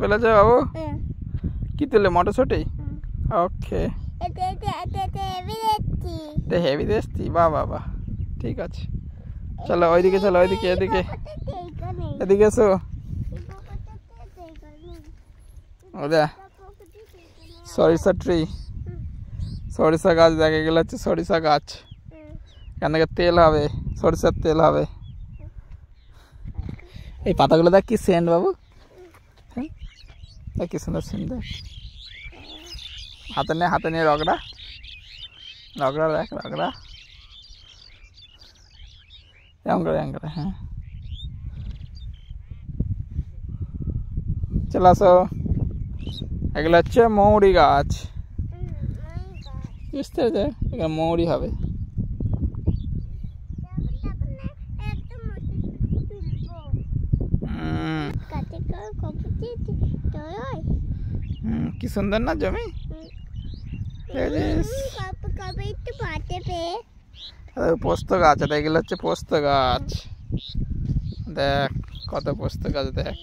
পেলেছে বাবু? কি তুললে? মটরশুঁটি? ওকে, হেভি দেখছি। বাহ বাহ বাহ, ঠিক আছে, চলো ওইদিকে, চলো ওইদিকে, এদিকে এদিকে এসো। ওদা সরিষা ট্রি, সরিষা গাছ দেখা গেলে হচ্ছে সরিষা গাছ। এখান থেকে তেল হবে, সরিষার তেল হবে। এই পাতাগুলো দেখ কি সেন্ট বাবু, দেখ কি সুন্দর সেন্ট। দেখ হাতে নিয়ে রগড়া, রগড়া দেখ, রগড়া এরকম করে, এরকম করে। হ্যাঁ, চলে আসো। এগুলো হচ্ছে মৌরি গাছ, বুঝতে পেরেছে? এখানে মৌরি হবে। কি সুন্দর না জমি, পোস্ত গাছ। এটা এগুলো হচ্ছে পোস্ত গাছ, দেখ কত পোস্ত গাছ, দেখ।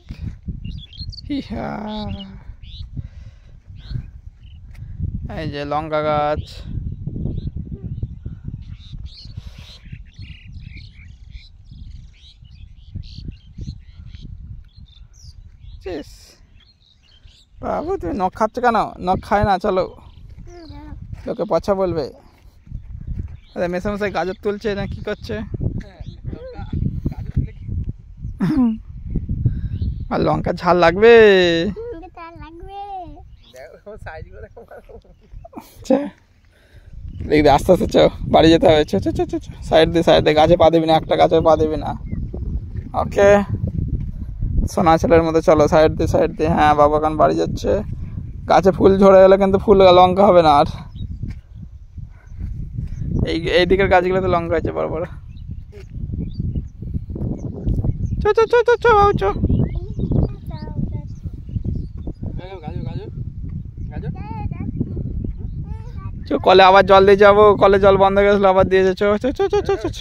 এই যে লঙ্কা গাছ, বাবু তুমি নখ খাচ্ছ কেন? নখ খায় না, চলো, লোকে পচা বলবে। মেশামশাই গাজর তুলছে না কি করছে? আর লঙ্কা ঝাল লাগবে, দেখবি আস্তে আস্তে। চ, বাড়ি যেতে হবে। সাইড দিয়ে, সাইড দিয়ে, গাছে পা দিবি না, একটা গাছে পা দিবি না। ওকে, সোনা ছেলের মতো চলো, সাইড দিয়ে, সাইড দিয়ে। হ্যাঁ, বাবা কান বাড়ি যাচ্ছে। গাছে ফুল ঝরে গেলে কিন্তু ফুল লঙ্কা হবে না আর। এই দিকের গাছগুলোতে লঙ্কা হয়েছে বড় বড়। চ চ চ চ চ বাবু চ। কলে আবার জল দিয়ে যাবো, কলে জল বন্ধ হয়ে গেছিলো, আবার দিয়ে যাচ্ছ। চ চ চ চ চ।